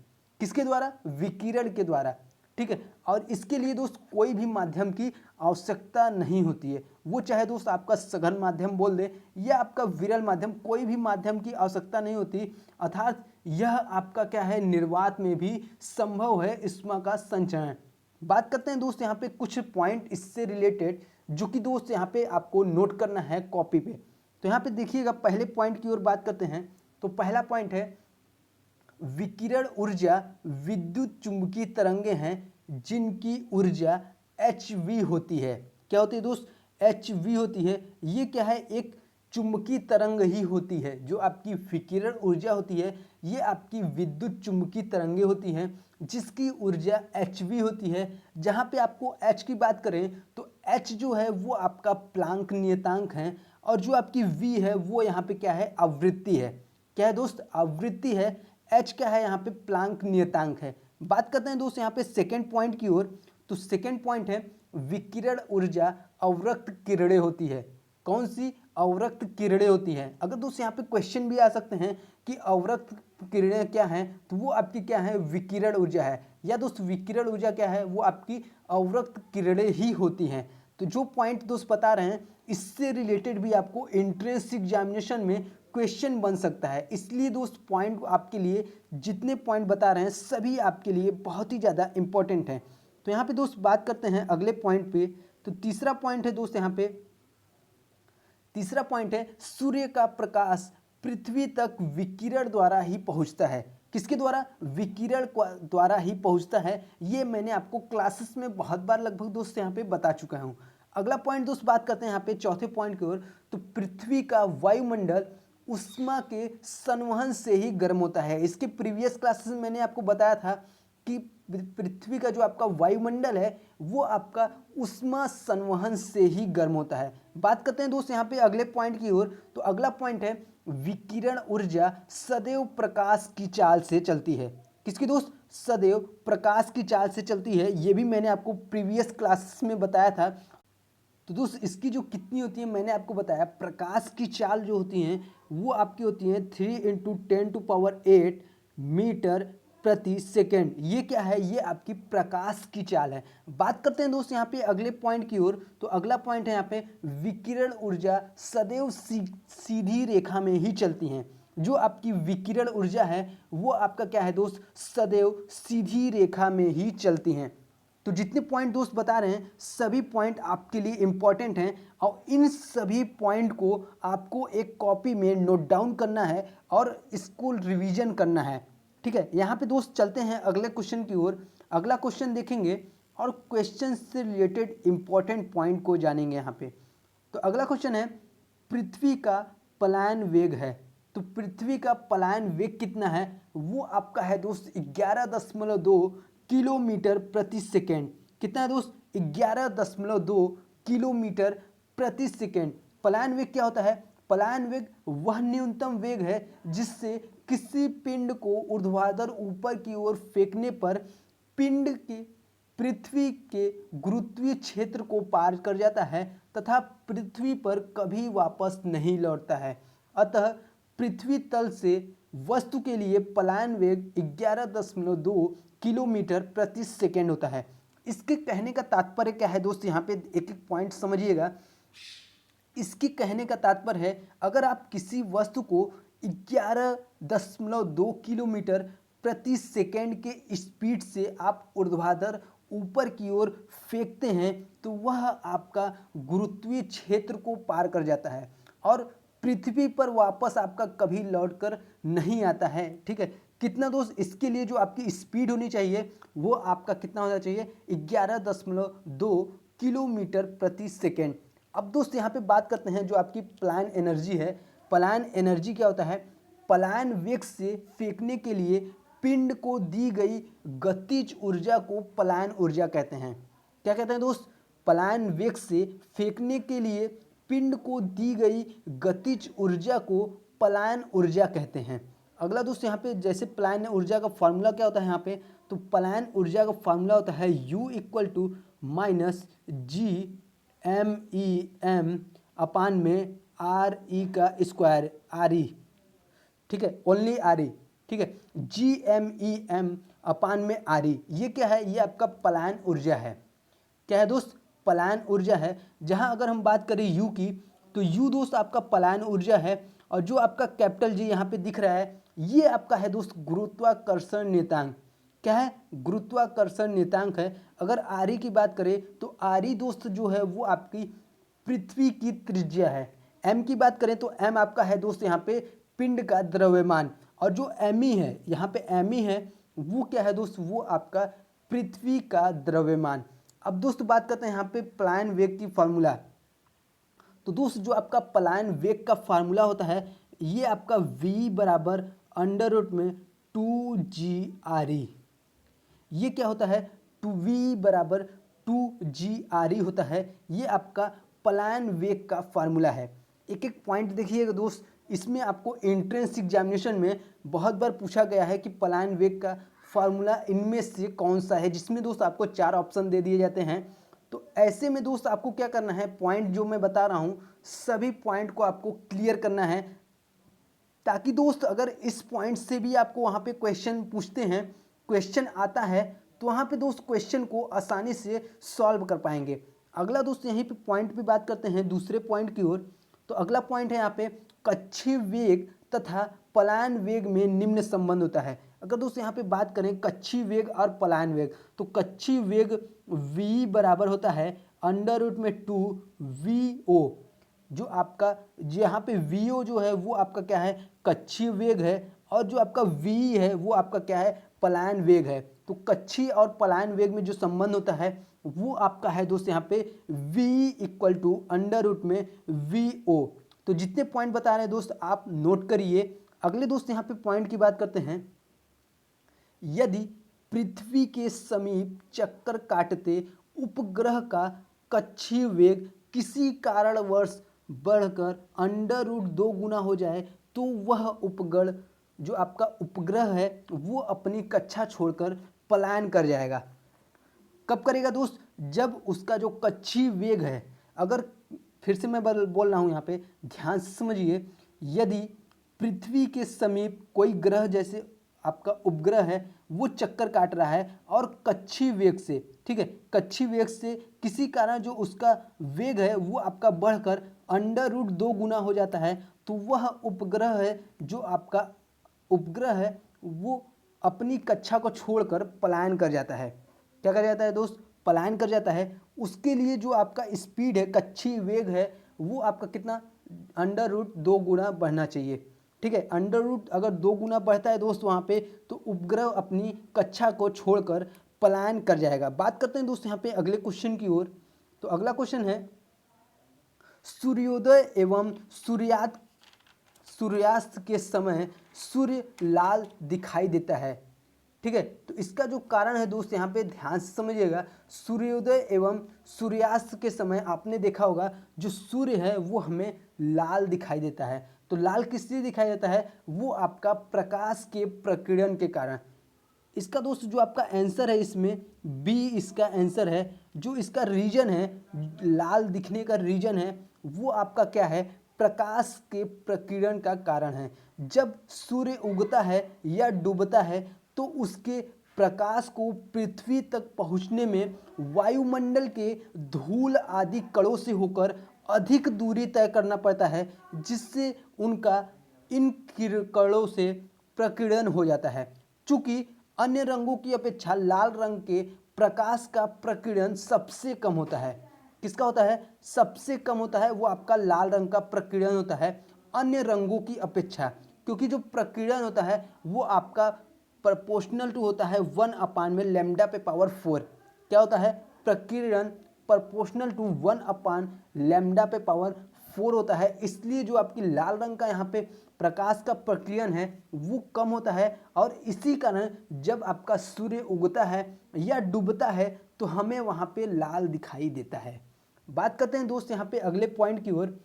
किसके द्वारा, विकिरण के द्वारा, ठीक है। और इसके लिए दोस्त कोई भी माध्यम की आवश्यकता नहीं होती है, वो चाहे दोस्त आपका सघन माध्यम बोल दे या आपका विरल माध्यम, कोई भी माध्यम की आवश्यकता नहीं होती। अर्थात यह आपका क्या है, निर्वात में भी संभव है ऊष्मा का संचरण। बात करते हैं दोस्त यहाँ पे कुछ पॉइंट इससे रिलेटेड, जो कि दोस्त यहाँ पे आपको नोट करना है कॉपी पे। तो यहाँ पे देखिएगा, पहले पॉइंट की ओर बात करते हैं। तो पहला पॉइंट है, विकिरण ऊर्जा विद्युत चुंबकीय तरंगे हैं जिनकी ऊर्जा hv होती है। क्या होती है दोस्त, hv होती है। ये क्या है, एक चुंबकीय तरंग ही होती है। जो आपकी विकिरण ऊर्जा होती है ये आपकी विद्युत चुंबकीय तरंगे होती हैं, जिसकी ऊर्जा hv होती है। जहाँ पे आपको h की बात करें तो h जो है वो आपका प्लांक नियतांक है, और जो आपकी v है वो यहाँ पे क्या है, आवृत्ति है। क्या है दोस्त, आवृत्ति है। h क्या है, यहाँ पे प्लांक नियतांक है। बात करते हैं दोस्त यहाँ पे सेकेंड पॉइंट की ओर। तो सेकेंड पॉइंट है, विकिरण ऊर्जा अवरक्त किरणें होती है। कौन सी, अवरक्त किरणें होती हैं। अगर दोस्त यहाँ पे क्वेश्चन भी आ सकते हैं कि अवरक्त किरणें क्या हैं, तो वो आपकी क्या है, विकिरण ऊर्जा है। या दोस्त विकिरण ऊर्जा क्या है, वो आपकी अवरक्त किरणें ही होती हैं। तो जो पॉइंट दोस्त बता रहे हैं इससे रिलेटेड भी आपको एंट्रेंस एग्जामिनेशन में क्वेश्चन बन सकता है। इसलिए दोस्त पॉइंट आपके लिए, जितने पॉइंट बता रहे हैं सभी आपके लिए बहुत ही ज़्यादा इंपॉर्टेंट हैं। तो यहाँ पे दोस्त बात करते हैं अगले पॉइंट पे। तो तीसरा पॉइंट है दोस्त, यहाँ पे तीसरा पॉइंट है, सूर्य का प्रकाश पृथ्वी तक विकिरण द्वारा ही पहुँचता है। किसके द्वारा, विकिरण द्वारा ही पहुँचता है। ये मैंने आपको क्लासेस में बहुत बार लगभग दोस्त यहाँ पे बता चुका हूँ। अगला पॉइंट दोस्त बात करते हैं यहाँ पे चौथे पॉइंट की ओर। तो पृथ्वी का वायुमंडल ऊष्मा के संवहन से ही गर्म होता है। इसके प्रीवियस क्लासेस में मैंने आपको बताया था कि पृथ्वी का जो आपका वायुमंडल है वो आपका ऊष्मा संवहन से ही गर्म होता है। बात करते हैं दोस्त यहाँ पे अगले पॉइंट की ओर। तो अगला पॉइंट है, विकिरण ऊर्जा सदैव प्रकाश की चाल से चलती है। किसकी दोस्त, सदैव प्रकाश की चाल से चलती है। ये भी मैंने आपको प्रीवियस क्लासेस में बताया था। तो दोस्त इसकी जो कितनी होती है मैंने आपको बताया, प्रकाश की चाल जो होती हैं वो आपकी होती है 3 × 10⁸ मीटर प्रति सेकेंड। ये क्या है, ये आपकी प्रकाश की चाल है। बात करते हैं दोस्त यहाँ पे अगले पॉइंट की ओर। तो अगला पॉइंट है यहाँ पे, विकिरण ऊर्जा सदैव सीधी रेखा में ही चलती हैं। जो आपकी विकिरण ऊर्जा है वो आपका क्या है दोस्त, सदैव सीधी रेखा में ही चलती हैं। तो जितने पॉइंट दोस्त बता रहे हैं सभी पॉइंट आपके लिए इम्पॉर्टेंट हैं, और इन सभी पॉइंट को आपको एक कॉपी में नोट डाउन करना है और इसको रिवीजन करना है। ठीक है, यहाँ पे दोस्त चलते हैं अगले क्वेश्चन की ओर। अगला क्वेश्चन देखेंगे और क्वेश्चन से रिलेटेड इम्पॉर्टेंट पॉइंट को जानेंगे यहाँ पे। तो अगला क्वेश्चन है, पृथ्वी का पलायन वेग है। तो पृथ्वी का पलायन वेग कितना है, वो आपका है दोस्त 11.2 किलोमीटर प्रति सेकेंड। कितना है दोस्त, 11.2 किलोमीटर प्रति सेकेंड। पलायन वेग क्या होता है, पलायन वेग वह न्यूनतम वेग है जिससे किसी पिंड को ऊर्ध्वाधर ऊपर की ओर फेंकने पर पिंड के पृथ्वी के गुरुत्वीय क्षेत्र को पार कर जाता है तथा पृथ्वी पर कभी वापस नहीं लौटता है। अतः पृथ्वी तल से वस्तु के लिए पलायन वेग 11.2 किलोमीटर प्रति सेकेंड होता है। इसके कहने का तात्पर्य क्या है दोस्त, यहाँ पे एक एक पॉइंट समझिएगा। इसके कहने का तात्पर्य है, अगर आप किसी वस्तु को 11.2 किलोमीटर प्रति सेकेंड के स्पीड से आप ऊर्ध्वाधर ऊपर की ओर फेंकते हैं तो वह आपका गुरुत्वीय क्षेत्र को पार कर जाता है और पृथ्वी पर वापस आपका कभी लौट कर नहीं आता है। ठीक है, कितना दोस्त, इसके लिए जो आपकी स्पीड होनी चाहिए वो आपका कितना होना चाहिए, 11.2 किलोमीटर प्रति सेकेंड। अब दोस्त यहाँ पे बात करते हैं जो आपकी पलायन एनर्जी है। पलायन एनर्जी क्या होता है, पलायन वेग से फेंकने के लिए पिंड को दी गई गतिज ऊर्जा को पलायन ऊर्जा कहते हैं। क्या कहते हैं दोस्त, पलायन वेग से फेंकने के लिए पिंड को दी गई गतिज ऊर्जा को पलायन ऊर्जा कहते हैं। अगला दोस्त यहाँ पे जैसे पलायन ऊर्जा का फॉर्मूला क्या होता है यहाँ पे, तो पलायन ऊर्जा का फॉर्मूला होता है U = -G_m_E_m अपान में RE का स्क्वायर RE। ठीक है, ओनली RE। ठीक है, G_m_E_m अपान में RE, ये क्या है, ये आपका पलायन ऊर्जा है। क्या है दोस्त, पलायन ऊर्जा है। जहां अगर हम बात करें U की, तो U दोस्त आपका पलायन ऊर्जा है और जो आपका कैपिटल G यहाँ पे दिख रहा है ये आपका है दोस्त गुरुत्वाकर्षण नियतांक। क्या है, गुरुत्वाकर्षण नियतांक है। अगर RE की बात करें तो RE दोस्त जो है वो आपकी पृथ्वी की त्रिज्या है। M की बात करें तो M आपका है दोस्त यहाँ पे पिंड का द्रव्यमान, और जो ME है यहाँ पे ME है वो क्या है दोस्त, वो आपका पृथ्वी का द्रव्यमान। अब दोस्त बात करते हैं यहाँ पे पलायन वेग की फार्मूला। तो दोस्त जो आपका पलायन वेग का फार्मूला होता है ये आपका V = √2GRE। ये क्या होता है, V = 2GRE होता है। ये आपका पलायन वेग का फार्मूला है। एक एक पॉइंट देखिएगा दोस्त, इसमें आपको एंट्रेंस एग्जामिनेशन में बहुत बार पूछा गया है कि पलायन वेग का फार्मूला इनमें से कौन सा है, जिसमें दोस्त आपको 4 ऑप्शन दे दिए जाते हैं। तो ऐसे में दोस्त आपको क्या करना है, पॉइंट जो मैं बता रहा हूँ सभी पॉइंट को आपको क्लियर करना है, ताकि दोस्त अगर इस पॉइंट से भी आपको वहाँ पे क्वेश्चन पूछते हैं, क्वेश्चन आता है तो वहाँ पे दोस्त क्वेश्चन को आसानी से सॉल्व कर पाएंगे। अगला दोस्त यहीं पे पॉइंट पे बात करते हैं दूसरे पॉइंट की ओर। तो अगला पॉइंट है यहाँ पे कक्षीय वेग तथा पलायन वेग में निम्न संबंध होता है। अगर दोस्त यहाँ पे बात करें कक्षीय वेग और पलायन वेग, तो कक्षीय वेग V बराबर होता है √2VO। जो आपका यहाँ पे VO जो है वो आपका क्या है, कक्षीय वेग है, और जो आपका V है वो आपका क्या है, पलायन वेग है। तो कक्षीय और पलायन वेग में जो संबंध होता है वो आपका है दोस्त यहाँ पे V = √VO। तो जितने पॉइंट बता रहे हैं दोस्त आप नोट करिए। अगले दोस्त यहाँ पे पॉइंट की बात करते हैं, यदि पृथ्वी के समीप चक्कर काटते उपग्रह का कक्षीय वेग किसी कारणवश बढ़कर √2 गुना हो जाए तो वह उपग्रह जो आपका उपग्रह है वो अपनी कक्षा छोड़कर पलायन कर जाएगा। कब करेगा दोस्त, जब उसका जो कक्षीय वेग है, अगर फिर से मैं बोल रहा हूँ यहाँ पे ध्यान से समझिए, यदि पृथ्वी के समीप कोई ग्रह जैसे आपका उपग्रह है वो चक्कर काट रहा है और कक्षीय वेग से, ठीक है, कक्षीय वेग से किसी कारण जो उसका वेग है वो आपका बढ़कर √2 गुना हो जाता है, तो वह उपग्रह है जो आपका उपग्रह है वो अपनी कक्षा को छोड़कर पलायन कर जाता है। क्या कर जाता है दोस्त, पलायन कर जाता है। उसके लिए जो आपका स्पीड है, कक्षीय वेग है, वो आपका कितना √2 गुना बढ़ना चाहिए। ठीक है, अगर 2 गुना बढ़ता है दोस्त वहाँ पे तो उपग्रह अपनी कक्षा को छोड़कर पलायन कर जाएगा। बात करते हैं दोस्त यहाँ पे अगले क्वेश्चन की ओर। तो अगला क्वेश्चन है सूर्योदय एवं सूर्यास्त के समय सूर्य लाल दिखाई देता है। ठीक है, तो इसका जो कारण है दोस्त यहाँ पे ध्यान से समझिएगा, सूर्योदय एवं सूर्यास्त के समय आपने देखा होगा जो सूर्य है वो हमें लाल दिखाई देता है। तो लाल किस लिए दिखाई देता है, वो आपका प्रकाश के प्रकीर्णन के कारण। इसका दोस्त जो आपका आंसर है इसमें बी इसका आंसर है। जो इसका रीजन है, लाल दिखने का रीजन है वो आपका क्या है, प्रकाश के प्रकीर्णन का कारण है। जब सूर्य उगता है या डूबता है तो उसके प्रकाश को पृथ्वी तक पहुंचने में वायुमंडल के धूल आदि कणों से होकर अधिक दूरी तय करना पड़ता है, जिससे उनका इन कणों से प्रकीर्णन हो जाता है। चूंकि अन्य रंगों की अपेक्षा लाल रंग के प्रकाश का प्रकीर्णन सबसे कम होता है। किसका होता है? सबसे कम होता है वो आपका लाल रंग का प्रकीर्णन होता है अन्य रंगों की अपेक्षा, क्योंकि जो प्रकीर्णन होता है वो आपका प्रोपोर्शनल टू होता है 1/λ/4। क्या होता है? प्रकीर्णन प्रोपोर्शनल टू 1/λ/4 होता है। इसलिए जो आपकी लाल रंग का यहाँ पे प्रकाश का प्रकीर्णन है वो कम होता है, और इसी कारण जब आपका सूर्य उगता है या डूबता है तो हमें वहाँ पे लाल दिखाई देता है। बात करते हैं दोस्त यहाँ पे अगले पॉइंट की ओर,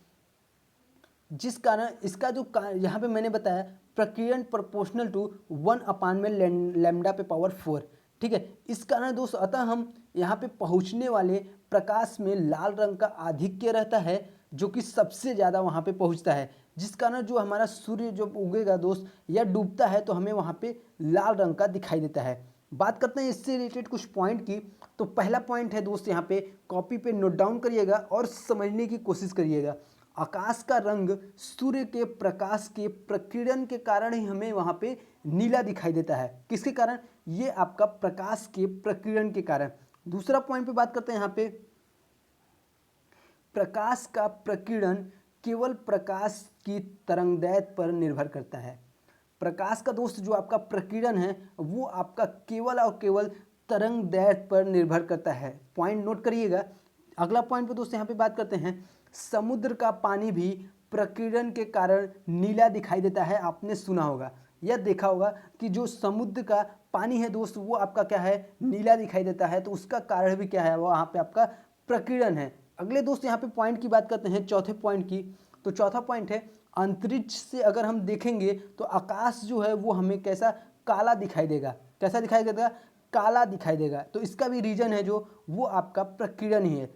जिस कारण इसका जो यहाँ पे मैंने बताया प्रकीर्णन प्रोपोर्शनल टू 1/λ/4। ठीक है, इस कारण दोस्त अतः हम यहाँ पे पहुँचने वाले प्रकाश में लाल रंग का आधिक्य रहता है, जो कि सबसे ज़्यादा वहाँ पे पहुँचता है, जिस कारण जो हमारा सूर्य जब उगेगा दोस्त या डूबता है तो हमें वहाँ पे लाल रंग का दिखाई देता है। बात करते हैं इससे रिलेटेड कुछ पॉइंट की। तो पहला पॉइंट है दोस्त, यहाँ पे कॉपी पे नोट डाउन करिएगा और समझने की कोशिश करिएगा। आकाश का रंग सूर्य के प्रकाश के प्रकीर्णन के कारण ही हमें वहाँ पे नीला दिखाई देता है। किसके कारण? ये आपका प्रकाश के प्रकीर्णन के कारण। दूसरा पॉइंट पे बात करते हैं यहाँ पे, प्रकाश का प्रकीर्णन केवल प्रकाश की तरंगदैर्घ्य पर निर्भर करता है। प्रकाश का दोस्त जो आपका प्रकीर्णन है वो आपका केवल और केवल तरंगदैर्घ्य पर निर्भर करता है। पॉइंट नोट करिएगा। अगला पॉइंट पे दोस्त यहाँ पे बात करते हैं, समुद्र का पानी भी प्रकीर्णन के कारण नीला दिखाई देता है। आपने सुना होगा या देखा होगा कि जो समुद्र का पानी है दोस्त वो आपका क्या है? नीला दिखाई देता है। तो उसका कारण भी क्या है? वहाँ पे आपका प्रकीर्णन है। अगले दोस्त यहाँ पे पॉइंट की बात करते हैं, चौथे पॉइंट की। तो चौथा पॉइंट है, अंतरिक्ष से अगर हम देखेंगे तो आकाश जो है वो हमें कैसा? काला दिखाई देगा। कैसा दिखाई देगा? काला दिखाई देगा। तो इसका भी रीजन है जो वो आपका प्रकीर्णन ही है।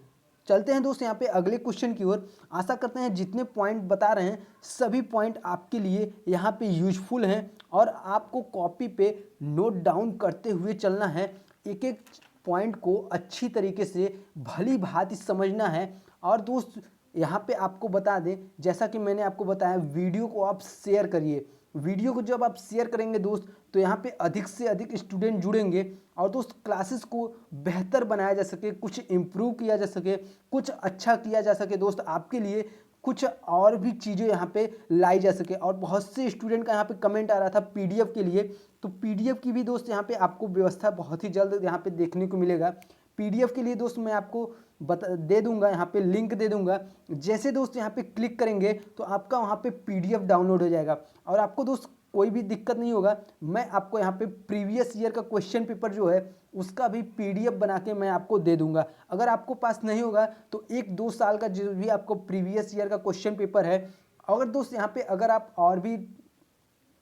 चलते हैं दोस्त यहाँ पे अगले क्वेश्चन की ओर। आशा करते हैं जितने पॉइंट बता रहे हैं सभी पॉइंट आपके लिए यहाँ पे यूजफुल हैं, और आपको कॉपी पे नोट डाउन करते हुए चलना है। एक एक पॉइंट को अच्छी तरीके से भली भांति समझना है। और दोस्त यहाँ पे आपको बता दें, जैसा कि मैंने आपको बताया, वीडियो को आप शेयर करिए। वीडियो को जब आप शेयर करेंगे दोस्त तो यहाँ पे अधिक से अधिक स्टूडेंट जुड़ेंगे, और दोस्त क्लासेस को बेहतर बनाया जा सके, कुछ इम्प्रूव किया जा सके, कुछ अच्छा किया जा सके दोस्त, आपके लिए कुछ और भी चीज़ें यहाँ पे लाई जा सके। और बहुत से स्टूडेंट का यहाँ पे कमेंट आ रहा था पीडीएफ के लिए, तो पीडीएफ की भी दोस्त यहाँ पे आपको व्यवस्था बहुत ही जल्द यहाँ पे देखने को मिलेगा। पीडीएफ के लिए दोस्त मैं आपको दे दूंगा, यहाँ पे लिंक दे दूंगा। जैसे दोस्त यहाँ पे क्लिक करेंगे तो आपका वहाँ पे पीडीएफ डाउनलोड हो जाएगा, और आपको दोस्त कोई भी दिक्कत नहीं होगा। मैं आपको यहाँ पे प्रीवियस ईयर का क्वेश्चन पेपर जो है उसका भी पीडीएफ बना के मैं आपको दे दूंगा। अगर आपको पास नहीं होगा तो 1-2 साल का जो भी आपको प्रीवियस ईयर का क्वेश्चन पेपर है, अगर दोस्त यहाँ पे अगर आप और भी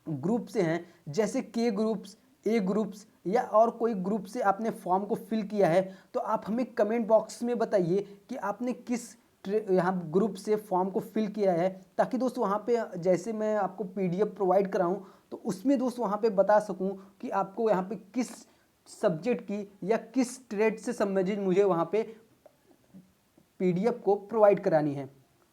ग्रुप से हैं, जैसे के ग्रुप्स, ए ग्रुप्स या और कोई ग्रुप से आपने फॉर्म को फिल किया है, तो आप हमें कमेंट बॉक्स में बताइए कि आपने किस यहाँ ग्रुप से फॉर्म को फिल किया है, ताकि दोस्त वहाँ पे जैसे मैं आपको पीडीएफ प्रोवाइड कराऊँ तो उसमें दोस्त वहाँ पे बता सकूँ कि आपको यहाँ पे किस सब्जेक्ट की या किस ट्रेड से संबंधित मुझे वहाँ पे पीडीएफ को प्रोवाइड करानी है।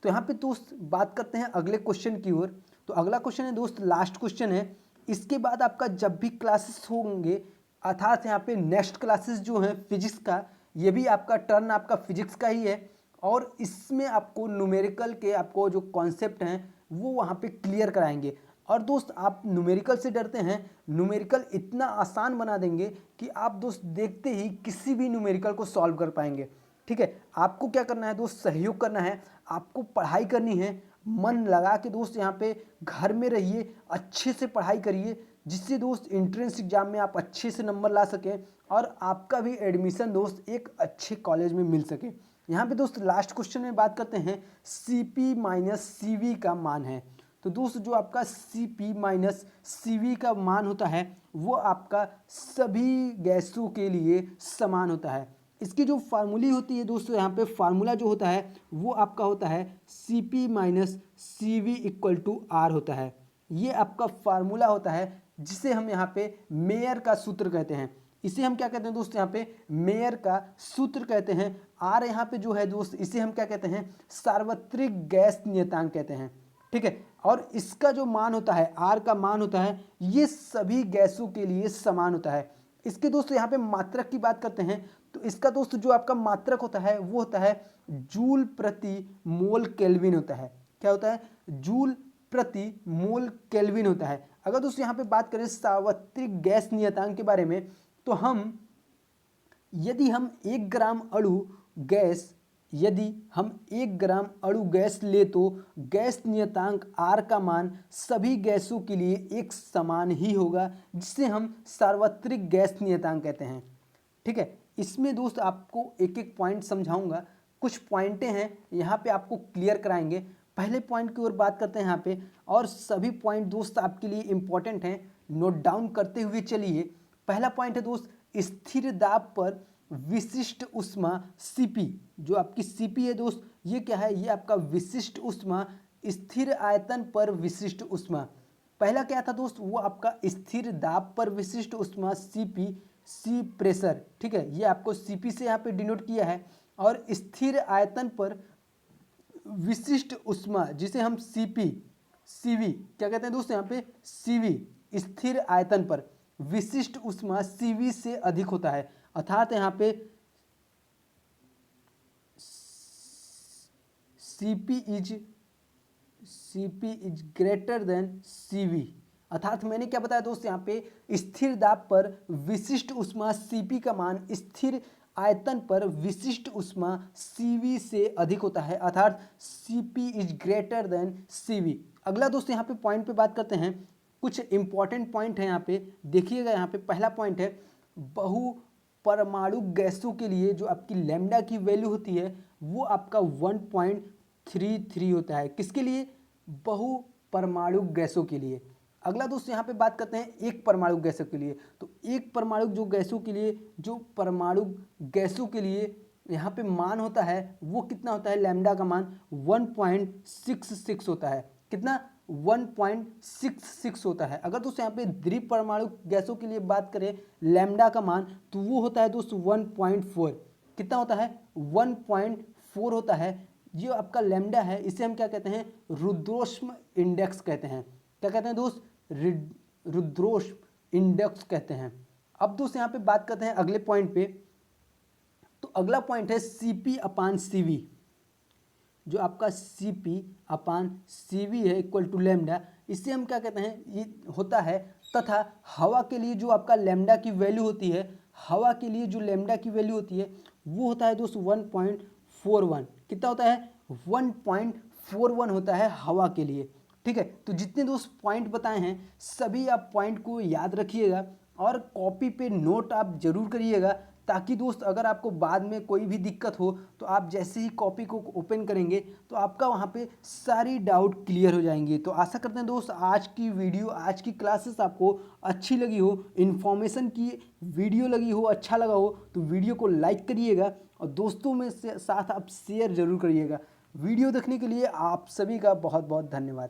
तो यहाँ पे दोस्त बात करते हैं अगले क्वेश्चन की ओर। तो अगला क्वेश्चन है दोस्त, लास्ट क्वेश्चन है। इसके बाद आपका जब भी क्लासेस होंगे, अर्थात यहाँ पे नेक्स्ट क्लासेस जो हैं फिजिक्स का, ये भी आपका टर्न आपका फिजिक्स का ही है, और इसमें आपको न्यूमेरिकल के आपको जो कॉन्सेप्ट हैं वो वहाँ पे क्लियर कराएंगे। और दोस्त आप न्यूमेरिकल से डरते हैं, न्यूमेरिकल इतना आसान बना देंगे कि आप दोस्त देखते ही किसी भी न्यूमेरिकल को सॉल्व कर पाएंगे। ठीक है, आपको क्या करना है दोस्त? सहयोग करना है, आपको पढ़ाई करनी है, मन लगा के दोस्त यहाँ पे घर में रहिए, अच्छे से पढ़ाई करिए, जिससे दोस्त एंट्रेंस एग्जाम में आप अच्छे से नंबर ला सकें और आपका भी एडमिशन दोस्त एक अच्छे कॉलेज में मिल सके। यहाँ पे दोस्त लास्ट क्वेश्चन में बात करते हैं, CP माइनस CV का मान है। तो दोस्त जो आपका CP माइनस CV का मान होता है वो आपका सभी गैसों के लिए समान होता है। इसकी जो फार्मूली होती है दोस्तों, यहाँ पे फार्मूला जो होता है वो आपका होता है CP minus CV equal to R होता है। ये आपका फार्मूला होता है जिसे हम यहाँ पे मेयर का सूत्र कहते हैं। इसे हम क्या कहते हैं दोस्त? यहाँ पे मेयर का सूत्र कहते हैं। R यहाँ पे जो है दोस्त, इसे हम क्या कहते हैं? सार्वत्रिक गैस नियतांक कहते हैं। ठीक है, और इसका जो मान होता है, R का मान होता है, ये सभी गैसों के लिए समान होता है। इसके दोस्तों यहाँ पे मात्रक की बात करते हैं तो इसका दोस्तों जो आपका मात्रक होता है वो होता है जूल प्रति मोल केल्विन होता है। क्या होता है? जूल प्रति मोल केल्विन होता है। अगर दोस्तों यहाँ पे बात करें सार्वत्रिक गैस नियतांक के बारे में तो यदि हम 1 ग्राम अणु गैस ले तो गैस नियतांक R का मान सभी गैसों के लिए एक समान ही होगा, जिसे हम सार्वत्रिक गैस नियतांक कहते हैं। ठीक है, इसमें दोस्त आपको एक एक पॉइंट समझाऊंगा, कुछ पॉइंटें हैं यहाँ पे आपको क्लियर कराएंगे। पहले पॉइंट की ओर बात करते हैं यहाँ पे, और सभी पॉइंट दोस्त आपके लिए इंपॉर्टेंट हैं, नोट डाउन करते हुए चलिए। पहला पॉइंट है दोस्त, स्थिर दाब पर विशिष्ट ऊष्मा Cp। जो आपकी Cp है दोस्त, ये क्या है? ये आपका विशिष्ट ऊष्मा, स्थिर आयतन पर विशिष्ट ऊष्मा। पहला क्या था दोस्त? वो आपका स्थिर दाब पर विशिष्ट ऊष्मा Cp, सी प्रेशर। ठीक है, ये आपको Cp से यहाँ पे डिनोट किया है। और स्थिर आयतन पर विशिष्ट ऊष्मा जिसे हम Cv क्या कहते हैं दोस्त? यहाँ पे Cv, स्थिर आयतन पर विशिष्ट ऊष्मा Cv से अधिक होता है, अर्थात यहाँ पे Cp is greater then Cv। अर्थात मैंने क्या बताया दोस्त? यहाँ पे स्थिर दाब पर विशिष्ट ऊष्मा Cp का मान स्थिर आयतन पर विशिष्ट ऊष्मा Cv से अधिक होता है, अर्थात Cp is greater then Cv। अगला दोस्त यहाँ पे पॉइंट पे बात करते हैं, कुछ इंपॉर्टेंट पॉइंट है यहाँ पे, देखिएगा। यहाँ पे पहला पॉइंट है, बहु परमाणु गैसों के लिए जो आपकी लैम्डा की वैल्यू होती है वो आपका 1.33 होता है। किसके लिए? बहु परमाणु गैसों के लिए। अगला दोस्त यहाँ पे बात करते हैं एक परमाणु गैसों के लिए। तो एक परमाणु गैसों के लिए, जो परमाणु गैसों के लिए यहाँ पे मान होता है वो कितना होता है? लैम्डा का मान 1.66 होता है। कितना? 1.66 होता है। अगर दोस्तों यहाँ पे द्विपरमाणु गैसों के लिए बात करें लैम्डा का मान, तो वो होता है दोस्तों 1.4। कितना होता है? 1.4 होता है। जो आपका लैम्डा है इसे हम क्या कहते हैं? रुद्रोष्म इंडेक्स कहते हैं। क्या कहते हैं दोस्त? रुद्रोष्म इंडेक्स कहते हैं। अब दोस्त यहाँ पे बात करते हैं अगले पॉइंट पे। तो अगला पॉइंट है Cp/Cv। जो आपका Cp/Cv है इक्वल टू लैम्डा, इससे हम क्या कहते हैं? ये होता है, तथा हवा के लिए जो आपका लैम्डा की वैल्यू होती है, हवा के लिए जो लैम्डा की वैल्यू होती है वो होता है दोस्त 1.41। कितना होता है? 1.41 होता है हवा के लिए। ठीक है, तो जितने दोस्त पॉइंट बताए हैं सभी आप पॉइंट को याद रखिएगा और कॉपी पे नोट आप जरूर करिएगा, ताकि दोस्त अगर आपको बाद में कोई भी दिक्कत हो तो आप जैसे ही कॉपी को ओपन करेंगे तो आपका वहाँ पे सारी डाउट क्लियर हो जाएंगे। तो आशा करते हैं दोस्त आज की वीडियो, आज की क्लासेस आपको अच्छी लगी हो, इन्फॉर्मेशन की वीडियो लगी हो, अच्छा लगा हो तो वीडियो को लाइक करिएगा और दोस्तों में से साथ आप शेयर जरूर करिएगा। वीडियो देखने के लिए आप सभी का बहुत बहुत धन्यवाद।